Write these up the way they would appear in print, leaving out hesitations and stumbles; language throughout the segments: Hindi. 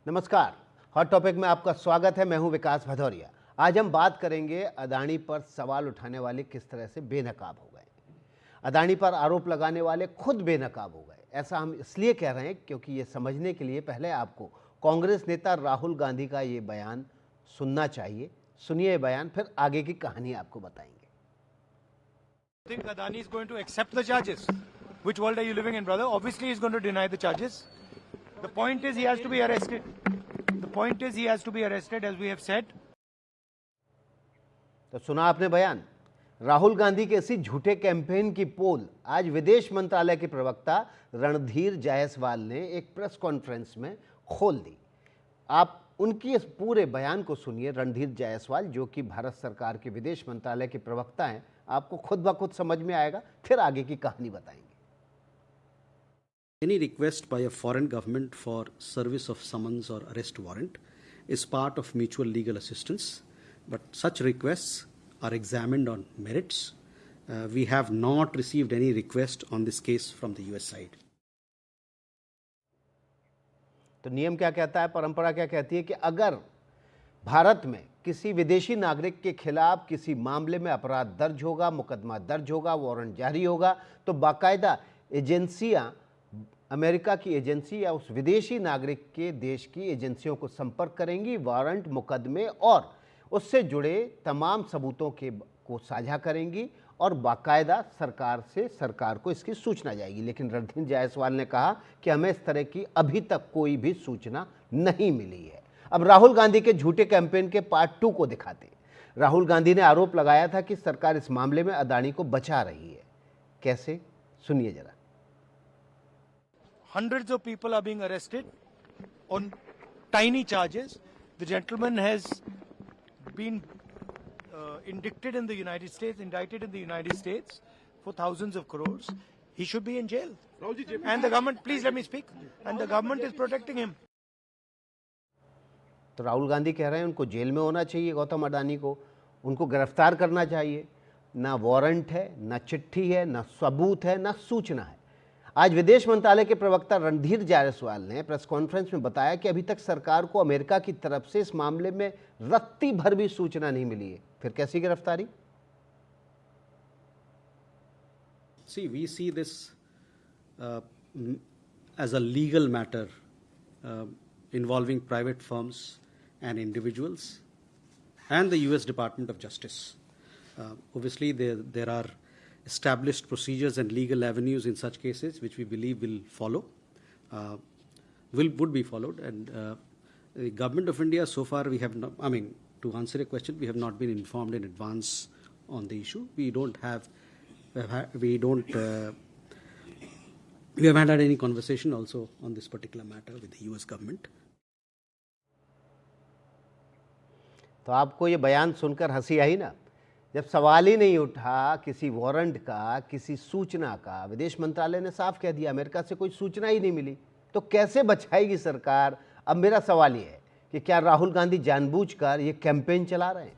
नमस्कार। हॉट टॉपिक में आपका स्वागत है। मैं हूं विकास भदौरिया। आज हम बात करेंगे अदानी पर सवाल उठाने वाले किस तरह से बेनकाब हो गए। अदानी पर आरोप लगाने वाले खुद बेनकाब हो गए। ऐसा हम इसलिए कह रहे हैं क्योंकि ये समझने के लिए पहले आपको कांग्रेस नेता राहुल गांधी का ये बयान सुनना चाहिए। सुनिए ये बयान, फिर आगे की कहानी आपको बताएंगे। I think Adani is going to accept the charges. Which world are you living in, brother? Obviously, he's going to deny the charges. The point is, he has to be arrested. The point is, he has to be arrested, as we have said. तो सुना आपने बयान। राहुल गांधी के इसी झूठे कैंपेन की पोल आज विदेश मंत्रालय के प्रवक्ता रणधीर जायसवाल ने एक प्रेस कॉन्फ्रेंस में खोल दी। आप उनकी इस पूरे बयान को सुनिए। रणधीर जायसवाल जो कि भारत सरकार के विदेश मंत्रालय के प्रवक्ता हैं, आपको खुद ब खुद समझ में आएगा, फिर आगे की कहानी बताएंगे। Any request by a foreign government for service of summons or arrest warrant is part of mutual legal assistance, but such requests are examined on merits. We have not received any request on this case from the US side. तो नियम क्या कहता है, परंपरा क्या कहती है कि अगर भारत में किसी विदेशी नागरिक के खिलाफ किसी मामले में अपराध दर्ज होगा, मुकदमा दर्ज होगा, वारंट जारी होगा, तो बाकायदा एजेंसियां, अमेरिका की एजेंसी या उस विदेशी नागरिक के देश की एजेंसियों को संपर्क करेंगी, वारंट, मुकदमे और उससे जुड़े तमाम सबूतों को साझा करेंगी और बाकायदा सरकार को इसकी सूचना जाएगी। लेकिन रणधीर जायसवाल ने कहा कि हमें इस तरह की अभी तक कोई भी सूचना नहीं मिली है। अब राहुल गांधी के झूठे कैंपेन के पार्ट 2 को दिखाते हैं। राहुल गांधी ने आरोप लगाया था कि सरकार इस मामले में अदानी को बचा रही है। कैसे, सुनिए जरा। Hundreds of people are being arrested on tiny charges. The gentleman has been indicted in the United States for thousands of crores. He should be in jail. And the government, please let me speak, and the government is protecting him. तो राहुल गांधी कह रहे हैं उनको जेल में होना चाहिए, गौतम अडानी को, उनको गिरफ्तार करना चाहिए। ना वारंट है, ना चिट्ठी है, ना सबूत है, ना सूचना है। आज विदेश मंत्रालय के प्रवक्ता रणधीर जायसवाल ने प्रेस कॉन्फ्रेंस में बताया कि अभी तक सरकार को अमेरिका की तरफ से इस मामले में रत्ती भर भी सूचना नहीं मिली है। फिर कैसी गिरफ्तारी? See, we see this as a legal matter involving private firms and individuals and the US Department of Justice. Obviously, there are established procedures and legal avenues in such cases which we believe will follow, would be followed, and the government of India so far we have not, to answer your question, we have not been informed in advance on the issue. We haven't had any conversation also on this particular matter with the US government. तो आपको ये बयान सुनकर हंसी आई ना? जब सवाल ही नहीं उठा किसी वारंट का, किसी सूचना का, विदेश मंत्रालय ने साफ कह दिया अमेरिका से कोई सूचना ही नहीं मिली, तो कैसे बचाएगी सरकार? अब मेरा सवाल ये है कि क्या राहुल गांधी जानबूझकर ये कैंपेन चला रहे हैं?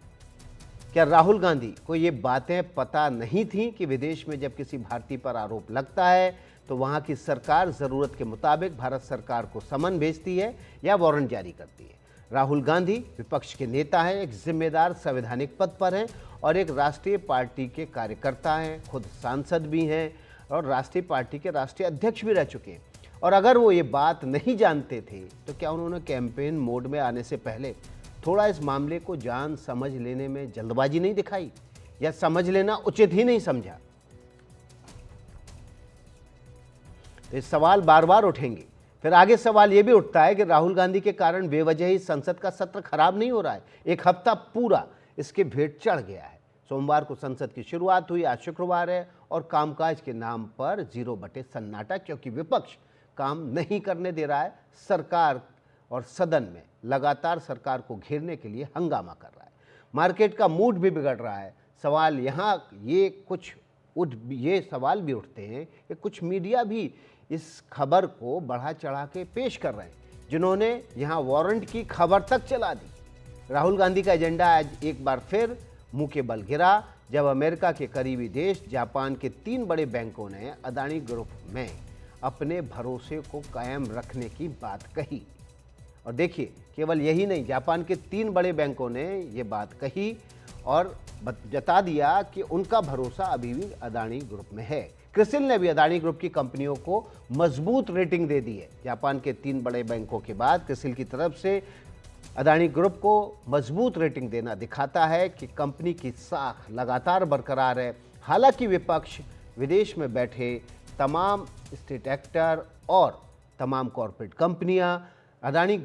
क्या राहुल गांधी को ये बातें पता नहीं थी कि विदेश में जब किसी भारतीय पर आरोप लगता है तो वहाँ की सरकार ज़रूरत के मुताबिक भारत सरकार को समन भेजती है या वारंट जारी करती है? राहुल गांधी विपक्ष के नेता हैं, एक जिम्मेदार संवैधानिक पद पर हैं और एक राष्ट्रीय पार्टी के कार्यकर्ता हैं, खुद सांसद भी हैं और राष्ट्रीय पार्टी के राष्ट्रीय अध्यक्ष भी रह चुके हैं। और अगर वो ये बात नहीं जानते थे तो क्या उन्होंने कैंपेन मोड में आने से पहले थोड़ा इस मामले को जान समझ लेने में जल्दबाजी नहीं दिखाई या समझ लेना उचित ही नहीं समझा? तो ये सवाल बार बार उठेंगे। फिर आगे सवाल ये भी उठता है कि राहुल गांधी के कारण बेवजह ही संसद का सत्र खराब नहीं हो रहा है। एक हफ्ता पूरा इसके भेंट चढ़ गया है। सोमवार को संसद की शुरुआत हुई, आज शुक्रवार है और कामकाज के नाम पर 0 बटे सन्नाटा, क्योंकि विपक्ष काम नहीं करने दे रहा है। सरकार और सदन में लगातार सरकार को घेरने के लिए हंगामा कर रहा है। मार्केट का मूड भी बिगड़ रहा है। सवाल यहाँ ये सवाल भी उठते हैं कि कुछ मीडिया भी इस खबर को बढ़ा चढ़ा के पेश कर रहे हैं, जिन्होंने यहाँ वारंट की खबर तक चला दी। राहुल गांधी का एजेंडा आज एक बार फिर मुंह के बल गिरा जब अमेरिका के करीबी देश जापान के 3 बड़े बैंकों ने अदानी ग्रुप में अपने भरोसे को कायम रखने की बात कही। और देखिए, केवल यही नहीं, जापान के 3 बड़े बैंकों ने ये बात कही और जता दिया कि उनका भरोसा अभी भी अदानी ग्रुप में है। क्रिसिल ने भी अदानी ग्रुप की कंपनियों को मजबूत रेटिंग दे दी है। जापान के 3 बड़े बैंकों के बाद क्रिसिल की तरफ से अदानी ग्रुप को मजबूत रेटिंग देना दिखाता है कि कंपनी की साख लगातार बरकरार है। हालांकि विपक्ष, विदेश में बैठे तमाम स्टेट एक्टर और तमाम कॉरपोरेट कंपनियां अदानी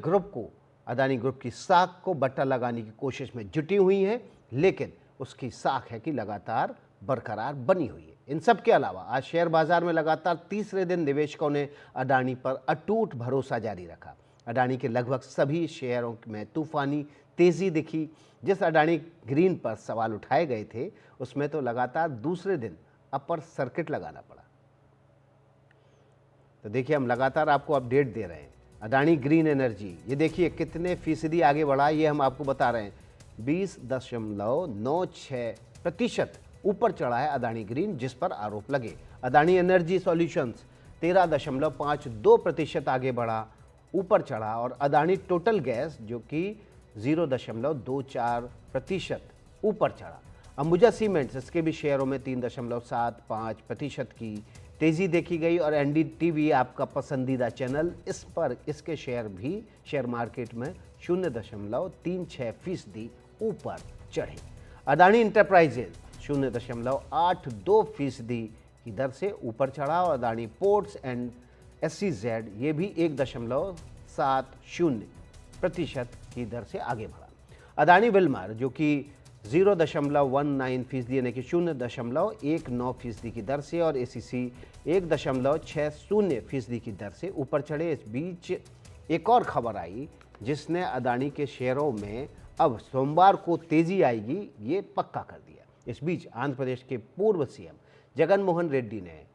ग्रुप की साख को बट्टा लगाने की कोशिश में जुटी हुई हैं, लेकिन उसकी साख है कि लगातार बरकरार बनी हुई है। इन सब के अलावा आज शेयर बाजार में लगातार तीसरे दिन निवेशकों ने अडानी पर अटूट भरोसा जारी रखा। अडानी के लगभग सभी शेयरों में तूफानी तेजी दिखी। जिस अडानी ग्रीन पर सवाल उठाए गए थे, उसमें तो लगातार दूसरे दिन अपर सर्किट लगाना पड़ा। तो देखिए, हम लगातार आपको अपडेट दे रहे हैं। अडानी ग्रीन एनर्जी, ये देखिए कितने फीसदी आगे बढ़ा, ये हम आपको बता रहे हैं। 20.96% ऊपर चढ़ा है अडानी ग्रीन, जिस पर आरोप लगे। अडानी एनर्जी सॉल्यूशंस 13.52% आगे बढ़ा, ऊपर चढ़ा। और अडानी टोटल गैस जो कि 0.24% ऊपर चढ़ा। अंबुजा सीमेंट्स, इसके भी शेयरों में 3.75% की तेजी देखी गई। और एनडीटीवी आपका पसंदीदा चैनल, इस पर इसके शेयर भी शेयर मार्केट में 0.36% ऊपर चढ़े। अडानी इंटरप्राइजेज 0.82% की दर से ऊपर चढ़ा। और अडानी पोर्ट्स एंड SEZ ये भी 1.70% की दर से आगे बढ़ा। अडानी विल्मर जो कि 0.19% यानी कि 0.19% की दर से, और ACC 1.60% की दर से ऊपर चढ़े। इस बीच एक और खबर आई जिसने अडानी के शेयरों में अब सोमवार को तेजी आएगी ये पक्का कर दिया। इस बीच आंध्र प्रदेश के पूर्व CM जगन मोहन रेड्डी ने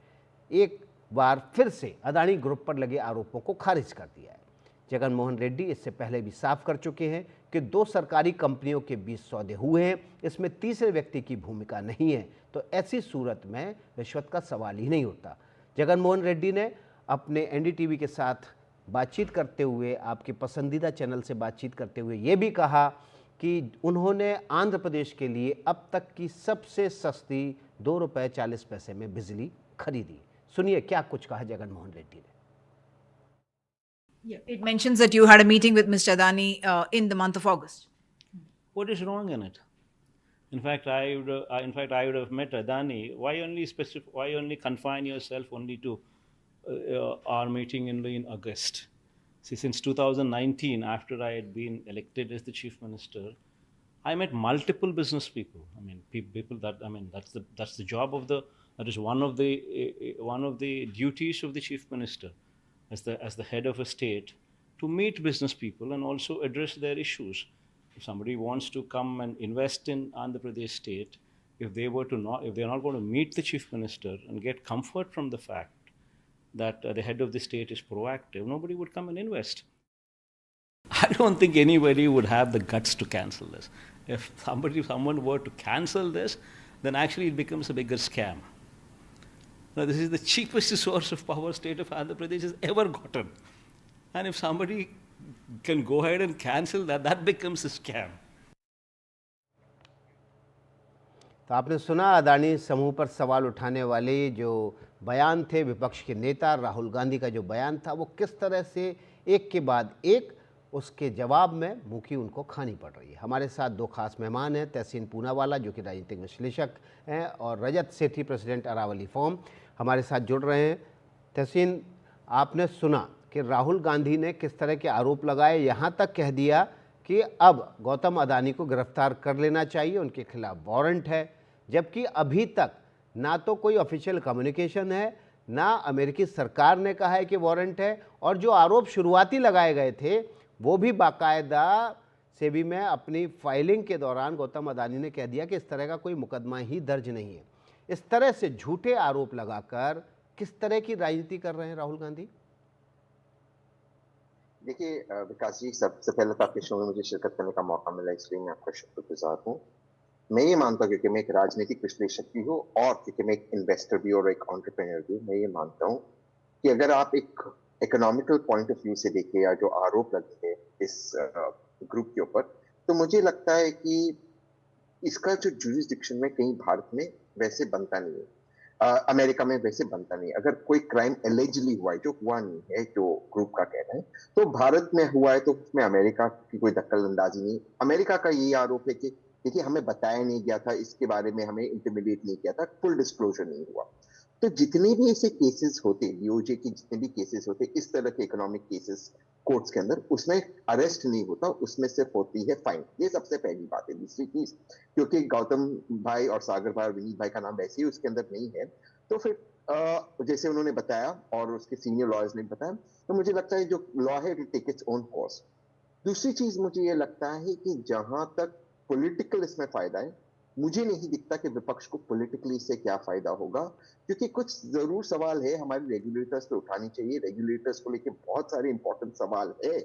एक बार फिर से अडानी ग्रुप पर लगे आरोपों को खारिज कर दिया है। जगन मोहन रेड्डी इससे पहले भी साफ कर चुके हैं कि 2 सरकारी कंपनियों के बीच सौदे हुए हैं, इसमें तीसरे व्यक्ति की भूमिका नहीं है, तो ऐसी सूरत में रिश्वत का सवाल ही नहीं उठता। जगन मोहन रेड्डी ने अपने NDTV के साथ बातचीत करते हुए, आपके पसंदीदा चैनल से बातचीत करते हुए ये भी कहा कि उन्होंने आंध्र प्रदेश के लिए अब तक की सबसे सस्ती ₹2.40 में बिजली खरीदी। सुनिए क्या कुछ कहा जगन मोहन रेड्डी ने। Yeah, it mentions that you had a meeting with Mr. Adani in the month of August. What is wrong in it? In fact, I would have met Adani. Why only confine yourself only to our meeting in August? See, since 2019, after I had been elected as the chief minister, I met multiple business people. I mean, people that that's the job of that is one of the duties of the chief minister, as the head of a state, to meet business people and also address their issues. If somebody wants to come and invest in Andhra Pradesh state, if they're not going to meet the chief minister and get comfort from the fact that the head of the state is proactive, nobody would come and invest. I don't think anybody would have the guts to cancel this. If someone were to cancel this, then actually it becomes a bigger scam. Now, this is the cheapest source of power state of Andhra Pradesh has ever gotten. And if somebody can go ahead and cancel that, that becomes a scam. तो आपने सुना अडानी समूह पर सवाल उठाने वाले जो बयान थे विपक्ष के नेता राहुल गांधी का जो बयान था, वो किस तरह से एक के बाद एक उसके जवाब में मुँह उनको खानी पड़ रही है। हमारे साथ 2 खास मेहमान हैं, तहसीन पूनावाला जो कि राजनीतिक विश्लेषक हैं, और रजत सेठी, प्रेसिडेंट अरावली फॉर्म, हमारे साथ जुड़ रहे हैं। तहसीन, आपने सुना कि राहुल गांधी ने किस तरह के आरोप लगाए, यहाँ तक कह दिया कि अब गौतम अडानी को गिरफ्तार कर लेना चाहिए, उनके खिलाफ वारंट है, जबकि अभी तक ना तो कोई ऑफिशियल कम्युनिकेशन है, ना अमेरिकी सरकार ने कहा है कि वारंट है, और जो आरोप शुरुआती लगाए गए थे वो भी बाकायदा सेबी में अपनी फाइलिंग के दौरान गौतम अडानी ने कह दिया कि इस तरह का कोई मुकदमा ही दर्ज नहीं है। इस तरह से झूठे आरोप लगाकर किस तरह की राजनीति कर रहे हैं राहुल गांधी? देखिए विकास जी, सबसे पहले तो आपके शो में मुझे शिरकत करने का मौका मिला, इसलिए मैं आपका शुक्रगुजार हूँ। मैं ये मानता हूँ, क्योंकि मैं एक राजनीतिक विश्लेषक भी हूँ और क्योंकि मैं एक इन्वेस्टर भी और एक एंटरप्रेन्योर भी हूँ, मैं ये मानता हूँ कि अगर आप एक इकोनॉमिकल पॉइंट ऑफ व्यू से देखे या जो आरोप लगे हैं इस ग्रुप के ऊपर, तो मुझे लगता है कि इसका जो जुरिस्डिक्शन में कहीं भारत में वैसे बनता नहीं है, अमेरिका में वैसे बनता नहीं। अगर कोई क्राइम एलिजिडली हुआ है, जो हुआ नहीं है, जो ग्रुप का कहना है, तो भारत में हुआ है, तो उसमें अमेरिका की कोई दखल अंदाजी नहीं। अमेरिका का ये आरोप है कि देखिए हमें बताया नहीं गया था, इसके बारे में हमें इंटिमिडेट नहीं किया था, फुल डिस्क्लोजर नहीं हुआ। तो जितने भी ऐसे केसेस होते, डीओजे की जितने भी केसेस होते इस तरह के इकोनॉमिक केसेस कोर्ट्स के अंदर, उसमें अरेस्ट नहीं होता, उसमें सिर्फ होती है फाइन। ये सबसे पहली बात है। दूसरी चीज, क्योंकि गौतम भाई और सागर भाई और विनीत भाई का नाम वैसे ही उसके अंदर नहीं है, तो फिर जैसे उन्होंने बताया और उसके सीनियर लॉयर्स ने बताया, तो मुझे लगता है जो लॉ है it take its own course. दूसरी चीज मुझे ये लगता है कि जहां तक पॉलिटिकल इसमें फायदा है, मुझे नहीं दिखता कि विपक्ष को पॉलिटिकली इससे क्या फायदा होगा, क्योंकि कुछ जरूर सवाल है हमारे रेगुलेटर्स पे उठानी चाहिए। रेगुलेटर्स को लेके बहुत सारे इंपॉर्टेंट सवाल है,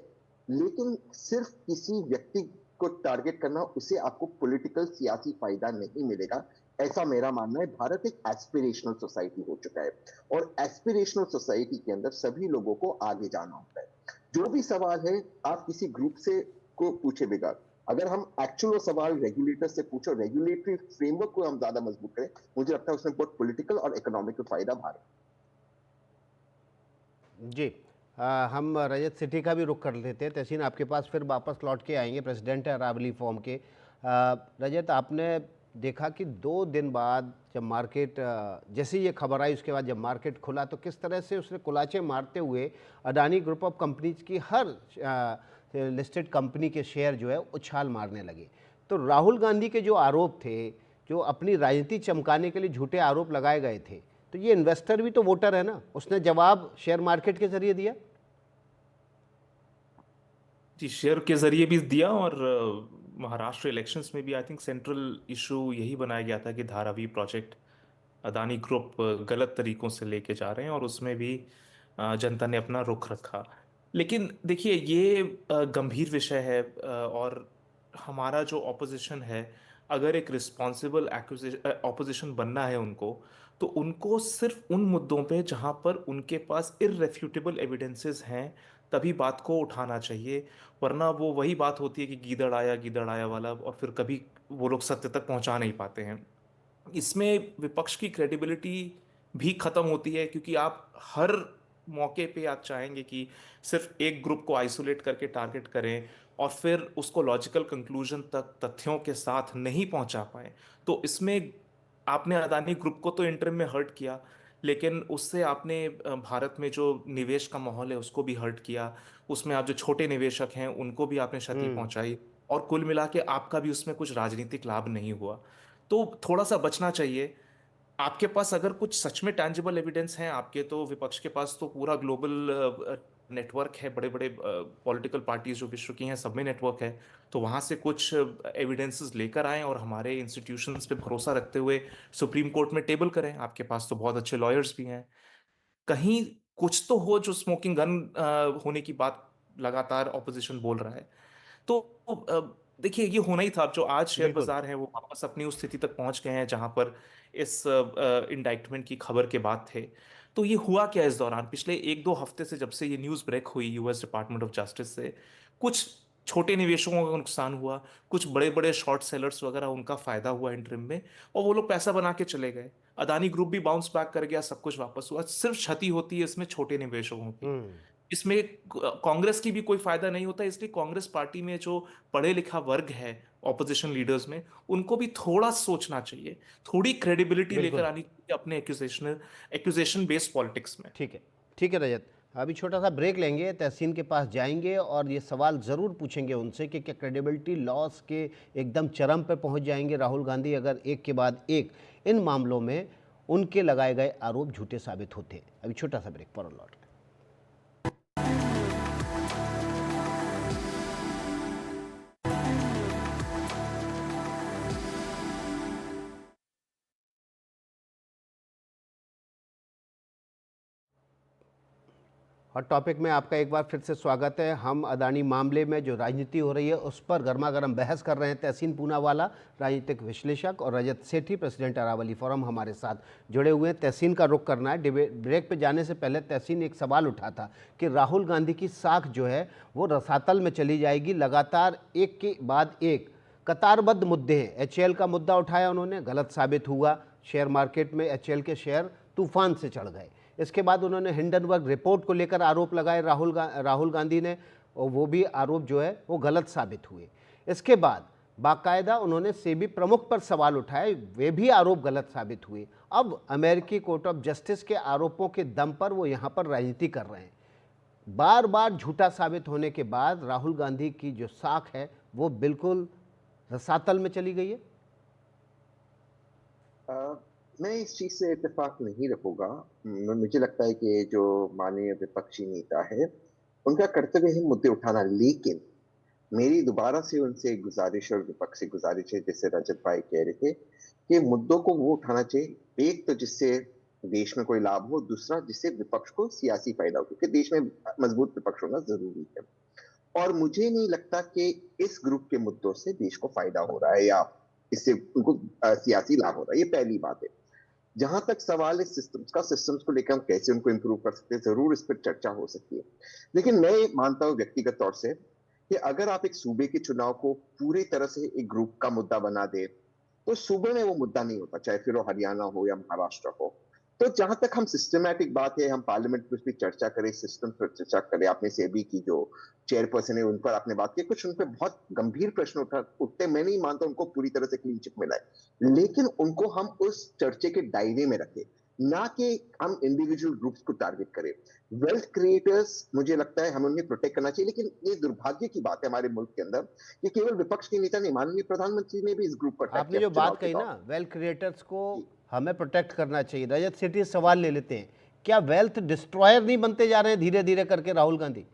लेकिन सिर्फ किसी व्यक्ति को टारगेट करना, उससे आपको पॉलिटिकल सियासी फायदा नहीं मिलेगा, ऐसा मेरा मानना है। भारत एक एस्पिरेशनल सोसाइटी हो चुका है, और एस्पिरेशनल सोसाइटी के अंदर सभी लोगों को आगे जाना होता है। जो भी सवाल है आप किसी ग्रुप से को पूछे बगैर, अगर हम एक्चुअल सवाल रेगुलेटर से पूछो, रेगुलेटरी फ्रेमवर्क को हम ज्यादा मजबूत करें, मुझे लगता है उसमें बहुत पॉलिटिकल और इकोनॉमिकल फायदा भारत। जी, हम रजत सिटी का भी रुख कर लेते हैं। तहसीन, आपके पास फिर वापस लौट के आएंगे, प्रेसिडेंट है अरावली फॉर्म के। रजत, आपने देखा कि 2 दिन बाद जब मार्केट, जैसे ये खबर आई उसके बाद जब मार्केट खुला, तो किस तरह से उसने कुलाचे मारते हुए अडानी ग्रुप ऑफ कंपनीज की हर लिस्टेड कंपनी के शेयर जो है उछाल मारने लगे। तो राहुल गांधी के जो आरोप थे, जो अपनी राजनीति चमकाने के लिए झूठे आरोप लगाए गए थे, तो ये इन्वेस्टर भी तो वोटर है ना, उसने जवाब शेयर मार्केट के जरिए दिया। जी, शेयर के जरिए भी दिया, और महाराष्ट्र इलेक्शंस में भी आई थिंक सेंट्रल इशू यही बनाया गया था कि धारावी प्रोजेक्ट अदानी ग्रुप गलत तरीकों से लेके जा रहे हैं, और उसमें भी जनता ने अपना रुख रखा। लेकिन देखिए, ये गंभीर विषय है, और हमारा जो ऑपोजिशन है, अगर एक रिस्पॉन्सिबल ऑपोजिशन बनना है उनको, तो उनको सिर्फ उन मुद्दों पे जहां पर उनके पास इररेफ्यूटेबल एविडेंसेस हैं तभी बात को उठाना चाहिए। वरना वो वही बात होती है कि गीदड़ आया वाला, और फिर कभी वो लोग सत्य तक पहुंचा नहीं पाते हैं। इसमें विपक्ष की क्रेडिबिलिटी भी खत्म होती है, क्योंकि आप हर मौके पे आप चाहेंगे कि सिर्फ एक ग्रुप को आइसोलेट करके टारगेट करें, और फिर उसको लॉजिकल कंक्लूजन तक तथ्यों के साथ नहीं पहुंचा पाए। तो इसमें आपने अदानी ग्रुप को तो इंटरिम में हर्ट किया, लेकिन उससे आपने भारत में जो निवेश का माहौल है उसको भी हर्ट किया। उसमें आप जो छोटे निवेशक हैं उनको भी आपने क्षति पहुंचाई, और कुल मिला के आपका भी उसमें कुछ राजनीतिक लाभ नहीं हुआ। तो थोड़ा सा बचना चाहिए। आपके पास अगर कुछ सच में टैंजिबल एविडेंस हैं आपके, तो विपक्ष के पास तो पूरा ग्लोबल नेटवर्क है, बड़े बड़े पॉलिटिकल पार्टीज जो विश्व की हैं सब में नेटवर्क है। तो वहां से कुछ एविडेंसेस लेकर आएं, और हमारे इंस्टीट्यूशंस पे भरोसा रखते हुए सुप्रीम कोर्ट में टेबल करें। आपके पास तो बहुत अच्छे लॉयर्स भी हैं। कहीं कुछ तो हो, जो स्मोकिंग गन होने की बात लगातार ऑपोजिशन बोल रहा है। तो देखिए, ये होना ही था। अब जो आज शेयर बिल्कुल। बाजार हैं वो वापस अपनी उस स्थिति तक पहुंच गए हैं जहां पर इस इंडाइटमेंट की खबर के बाद थे। तो ये हुआ क्या इस दौरान, पिछले 1-2 हफ्ते से, जब से ये न्यूज़ ब्रेक हुई यूएस डिपार्टमेंट ऑफ जस्टिस से, कुछ छोटे निवेशकों का नुकसान हुआ, कुछ बड़े बड़े शॉर्ट सेलर्स वगैरह उनका फायदा हुआ इंटरिम में, और वो लोग पैसा बना के चले गए। अदानी ग्रुप भी बाउंस बैक कर गया, सब कुछ वापस हुआ। सिर्फ क्षति होती है इसमें छोटे निवेशकों की। इसमें कांग्रेस की भी कोई फायदा नहीं होता। इसलिए कांग्रेस पार्टी में जो पढ़े लिखा वर्ग है ऑपोजिशन लीडर्स में, उनको भी थोड़ा सोचना चाहिए, थोड़ी क्रेडिबिलिटी लेकर बिल्कुल। आनी चाहिए अपने एक्यूजेशन बेस्ड पॉलिटिक्स में। ठीक है, ठीक है रजत, अभी छोटा सा ब्रेक लेंगे, तहसीन के पास जाएंगे और ये सवाल ज़रूर पूछेंगे उनसे कि क्या क्रेडिबिलिटी लॉस के एकदम चरम पे पहुंच जाएंगे राहुल गांधी अगर एक के बाद एक इन मामलों में उनके लगाए गए आरोप झूठे साबित होते हैं। अभी छोटा सा ब्रेक पर लौट। हॉट टॉपिक में आपका एक बार फिर से स्वागत है। हम अदानी मामले में जो राजनीति हो रही है उस पर गर्मा गर्म बहस कर रहे हैं। तहसीन पूनावाला राजनीतिक विश्लेषक और रजत सेठी प्रेसिडेंट अरावली फोरम हमारे साथ जुड़े हुए हैं। तहसीन का रुख करना है। ब्रेक पे जाने से पहले तहसीन एक सवाल उठा था कि राहुल गांधी की साख जो है वो रसातल में चली जाएगी। लगातार एक के बाद एक कतारबद्ध मुद्दे हैं। HAL का मुद्दा उठाया उन्होंने, गलत साबित हुआ। शेयर मार्केट में HAL के शेयर तूफान से चढ़ गए। इसके बाद उन्होंने हिंडनबर्ग रिपोर्ट को लेकर आरोप लगाए राहुल गांधी ने, और वो भी आरोप जो है वो गलत साबित हुए। इसके बाद बाकायदा उन्होंने सेबी प्रमुख पर सवाल उठाए, वे भी आरोप गलत साबित हुए। अब अमेरिकी कोर्ट ऑफ जस्टिस के आरोपों के दम पर वो यहाँ पर राजनीति कर रहे हैं। बार बार झूठा साबित होने के बाद राहुल गांधी की जो साख है वो बिल्कुल रसातल में चली गई है। मैं इस चीज से इत्तेफाक नहीं रखूंगा। मुझे लगता है कि जो माननीय विपक्षी नेता है उनका कर्तव्य है मुद्दे उठाना, लेकिन मेरी दोबारा से उनसे गुजारिश और विपक्ष से गुजारिश है, जैसे रजत भाई कह रहे थे कि मुद्दों को वो उठाना चाहिए, एक तो जिससे देश में कोई लाभ हो, दूसरा जिससे विपक्ष को सियासी फायदा हो, क्योंकि देश में मजबूत विपक्ष होना जरूरी है। और मुझे नहीं लगता कि इस ग्रुप के मुद्दों से देश को फायदा हो रहा है या इससे उनको सियासी लाभ हो रहा है। ये पहली बात है। जहां तक सवाल है सिस्टम्स को लेकर हम कैसे उनको इंप्रूव कर सकते हैं, जरूर इस पर चर्चा हो सकती है। लेकिन मैं मानता हूं व्यक्तिगत तौर से कि अगर आप एक सूबे के चुनाव को पूरी तरह से एक ग्रुप का मुद्दा बना दे तो सूबे में वो मुद्दा नहीं होता, चाहे फिर वो हरियाणा हो या महाराष्ट्र हो। तो जहां तक हम सिस्टमैटिक बात है, हम पार्लियामेंट में उसकी चर्चा करें, सिस्टम पर चर्चा करें। आपने सेबी की जो चेयरपर्सन है उन पर आपने बात की, कुछ उन पर बहुत गंभीर प्रश्न उठते, मैं नहीं मानता उनको पूरी तरह से क्लीन चिट मिला है, लेकिन उनको हम उस चर्चे के दायरे में रखें, ना कि हम इंडिविजुअल ग्रुप्स को टारगेट करें। वेल्थ क्रिएटर्स मुझे लगता है हमें उन्हें प्रोटेक्ट करना चाहिए, लेकिन ये दुर्भाग्य की बात है हमारे मुल्क के अंदर कि केवल विपक्ष के नेता नहीं, माननीय प्रधानमंत्री ने भी इस ग्रुप पर आपने जो बात कही ना, वेल्थ क्रिएटर्स को हमें प्रोटेक्ट करना चाहिए। रजत सेठी सवाल ले लेते हैं, क्या वेल्थ डिस्ट्रॉयर नहीं बनते जा रहे हैं धीरे धीरे करके राहुल गांधी?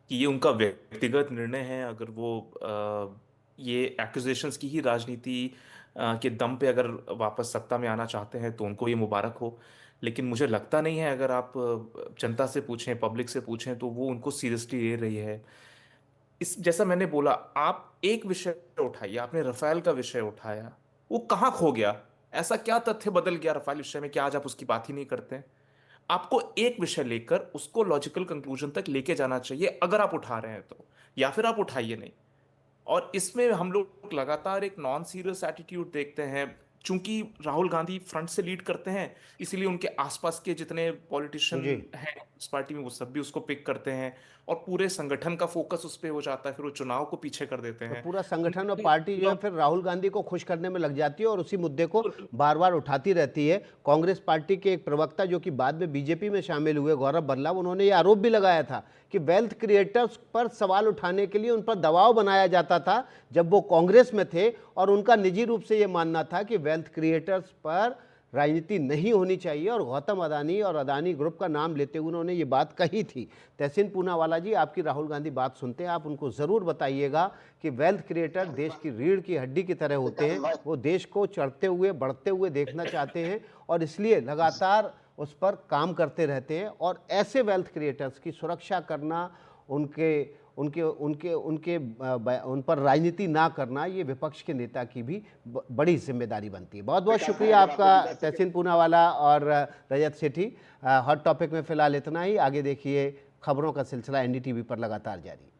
कि ये उनका व्यक्तिगत निर्णय है। अगर वो ये एक्यूजेशंस की ही राजनीति के दम पे अगर वापस सत्ता में आना चाहते हैं तो उनको ये मुबारक हो, लेकिन मुझे लगता नहीं है, अगर आप जनता से पूछें, पब्लिक से पूछें, तो वो उनको सीरियसली ले रही है। इस जैसा मैंने बोला, आप एक विषय उठाइए, आपने रफेल का विषय उठाया, वो कहाँ खो गया? ऐसा क्या तथ्य बदल गया रफेल विषय में कि आज आप उसकी बात ही नहीं करते? आपको एक विषय लेकर उसको लॉजिकल कंक्लूजन तक लेके जाना चाहिए अगर आप उठा रहे हैं तो, या फिर आप उठाइए नहीं। और इसमें हम लोग लगातार एक नॉन सीरियस एटीट्यूड देखते हैं। चूंकि राहुल गांधी फ्रंट से लीड करते हैं, इसीलिए उनके आसपास के जितने पॉलिटिशियन हैं उस पार्टी में वो सब भी उसको पिक करते हैं, और पूरे संगठन का फोकस उस पर हो जाता है, फिर वो चुनाव को पीछे कर देते तो हैं। पूरा संगठन और पार्टी जो है फिर राहुल गांधी को खुश करने में लग जाती है और उसी मुद्दे को बार बार उठाती रहती है। कांग्रेस पार्टी के एक प्रवक्ता जो कि बाद में बीजेपी में शामिल हुए, गौरव बल्लाव, उन्होंने ये आरोप भी लगाया था कि वेल्थ क्रिएटर्स पर सवाल उठाने के लिए उन पर दबाव बनाया जाता था जब वो कांग्रेस में थे, और उनका निजी रूप से ये मानना था कि वेल्थ क्रिएटर्स पर राजनीति नहीं होनी चाहिए, और गौतम अदानी और अदानी ग्रुप का नाम लेते हुए उन्होंने ये बात कही थी। तहसीन पूनावाला जी, आपकी राहुल गांधी बात सुनते हैं, आप उनको ज़रूर बताइएगा कि वेल्थ क्रिएटर देश की रीढ़ की हड्डी की तरह होते हैं। वो देश को चढ़ते हुए बढ़ते हुए देखना चाहते हैं और इसलिए लगातार उस पर काम करते रहते हैं, और ऐसे वेल्थ क्रिएटर्स की सुरक्षा करना, उन पर राजनीति ना करना, ये विपक्ष के नेता की भी बड़ी जिम्मेदारी बनती है। बहुत बहुत शुक्रिया आपका तहसीन पूनावाला और रजत सेठी। हॉट टॉपिक में फिलहाल इतना ही। आगे देखिए खबरों का सिलसिला NDTV पर लगातार जारी।